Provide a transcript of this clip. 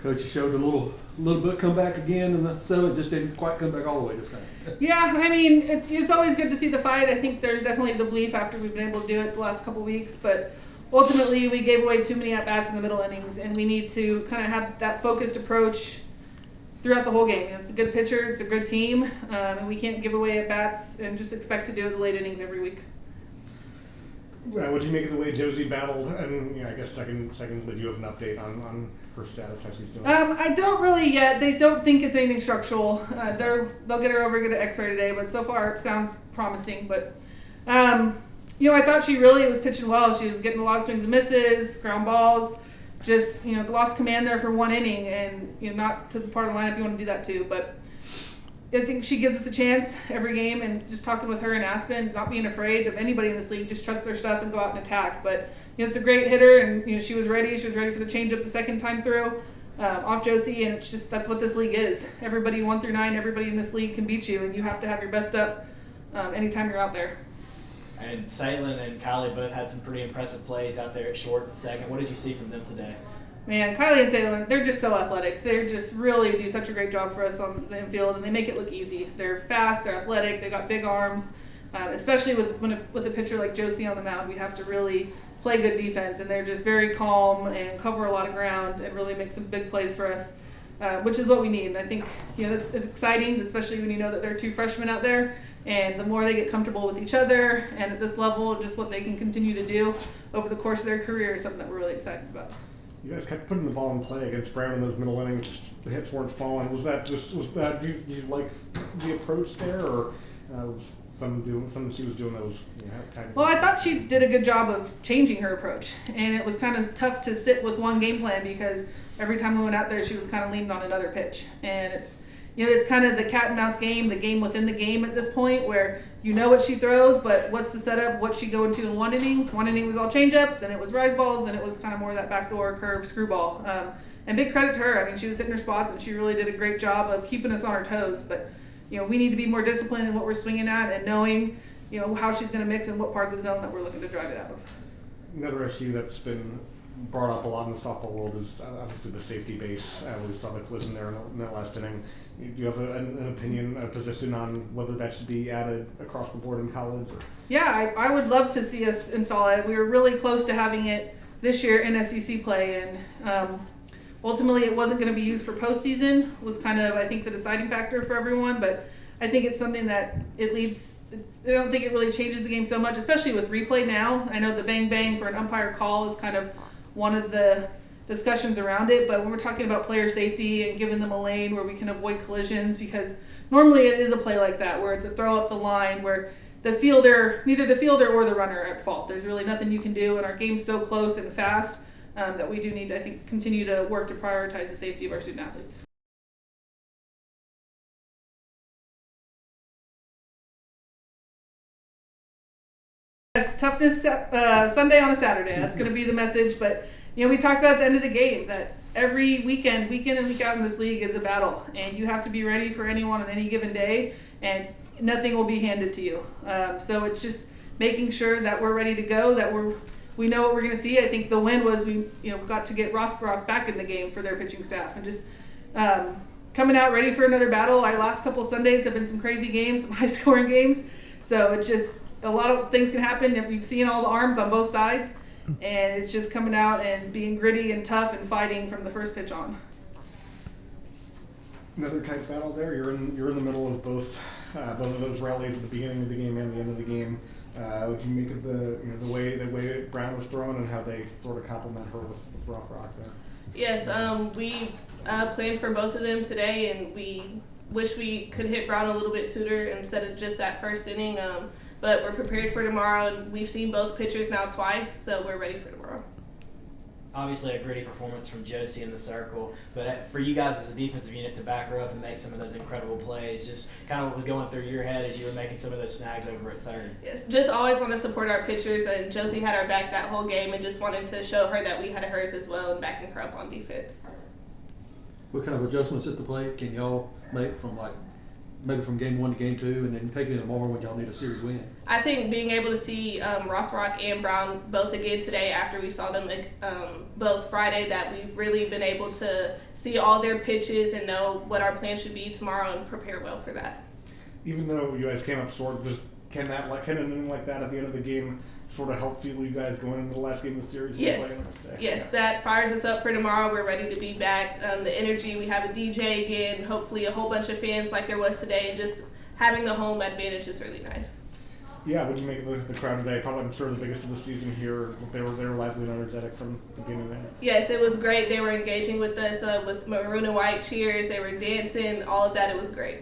Coach showed a little bit come back again, and so it just didn't quite come back all the way this time. Yeah, I mean, it's always good to see the fight. I think there's definitely the belief after we've been able to do it the last couple weeks, but ultimately we gave away too many at-bats in the middle innings, and we need to kind of have that focused approach throughout the whole game. It's a good pitcher, it's a good team, and we can't give away at-bats and just expect to do it in the late innings every week. What do you make of the way Josie battled? And I guess secondly, do you have an update on her status, how she's doing? I don't really yet. They don't think it's anything structural. They'll get her over, get an X-ray today, but so far it sounds promising. But I thought she really was pitching well. She was getting a lot of swings and misses, ground balls. Just lost command there for one inning, and not to the part of the lineup you want to do that too. But I think she gives us a chance every game, and just talking with her and Aspen, not being afraid of anybody in this league, just trust their stuff and go out and attack. But it's a great hitter, and she was ready. She was ready for the changeup the second time through off Josie, and it's just that's what this league is. Everybody 1 through 9, everybody in this league can beat you, and you have to have your best up anytime you're out there. And Salin and Kylie both had some pretty impressive plays out there at short and second. What did you see from them today? Man, Kylie and Salin, they're just so athletic. They just really do such a great job for us on the infield, and they make it look easy. They're fast, they're athletic, they got big arms. Especially with a pitcher like Josie on the mound, we have to really play good defense, and they're just very calm and cover a lot of ground and really make some big plays for us, which is what we need. And I think it's exciting, especially when you know that there are 2 freshmen out there, and the more they get comfortable with each other and at this level, just what they can continue to do over the course of their career is something that we're really excited about. You guys kept putting the ball in play against Brown in those middle innings. The hits weren't falling. Was that do you like the approach there, or was something she was doing that was kind of? Well, I thought she did a good job of changing her approach, and it was kind of tough to sit with one game plan because every time we went out there, she was kind of leaning on another pitch, and it's kind of the cat and mouse game, the game within the game at this point, where what she throws, but what's the setup, what's she going to in one inning? One inning was all changeups, then it was rise balls, then it was kind of more of that backdoor curve screwball. And big credit to her. I mean, she was hitting her spots, and she really did a great job of keeping us on our toes. But we need to be more disciplined in what we're swinging at and knowing how she's going to mix and what part of the zone that we're looking to drive it out of. Another issue that's been brought up a lot in the softball world is obviously the safety base. We saw the collision there in that last inning. Do you have an opinion, a position on whether that should be added across the board in college? Or? Yeah, I would love to see us install it. We were really close to having it this year in SEC play, and ultimately it wasn't going to be used for postseason. Was kind of, I think, the deciding factor for everyone, but I think it's something that it leads. I don't think it really changes the game so much, especially with replay now. I know the bang bang for an umpire call is kind of one of the discussions around it, but when we're talking about player safety and giving them a lane where we can avoid collisions, because normally it is a play like that where it's a throw up the line where neither the fielder or the runner are at fault. There's really nothing you can do, and our game's so close and fast that we do need to, I think, continue to work to prioritize the safety of our student athletes. Yes, toughness Sunday on a Saturday. That's going to be the message. But we talked about at the end of the game that every week in and week out in this league is a battle, and you have to be ready for anyone on any given day, and nothing will be handed to you. So it's just making sure that we're ready to go, that we know what we're going to see. I think the win was we got to get Rothrock back in the game for their pitching staff, and just coming out ready for another battle. Our last couple Sundays have been some crazy games, some high-scoring games. So it's just a lot of things can happen. We've seen all the arms on both sides, and it's just coming out and being gritty and tough and fighting from the first pitch on. Another tight battle there. You're in the middle of both of those rallies at the beginning of the game and the end of the game. What do you make of the way Brown was thrown and how they sort of complement her with Rothrock there? Yes, we planned for both of them today, and we wish we could hit Brown a little bit sooner instead of just that first inning. But we're prepared for tomorrow, and we've seen both pitchers now twice, so we're ready for tomorrow. Obviously a gritty performance from Josie in the circle, but for you guys as a defensive unit to back her up and make some of those incredible plays, just kind of what was going through your head as you were making some of those snags over at third? Yes, just always want to support our pitchers, and Josie had our back that whole game, and just wanted to show her that we had hers as well and backing her up on defense. What kind of adjustments at the plate can y'all make from maybe from game 1 to game 2, and then take it in tomorrow when y'all need a series win. I think being able to see Rothrock and Brown both again today after we saw them both Friday, that we've really been able to see all their pitches and know what our plan should be tomorrow and prepare well for that. Even though you guys came up short, can an inning like that at the end of the game sort of help fuel you guys going into the last game of the series? Yes. Playing the next day? Yes, Yeah. that fires us up for tomorrow. We're ready to be back. The energy, we have a DJ again, hopefully a whole bunch of fans like there was today, and just having the home advantage is really nice. Yeah, what did you make of the crowd today? Probably, I'm sure, the biggest of the season here. They were lively and energetic from the beginning there. Yes, it was great. They were engaging with us with maroon and white cheers. They were dancing, all of that. It was great.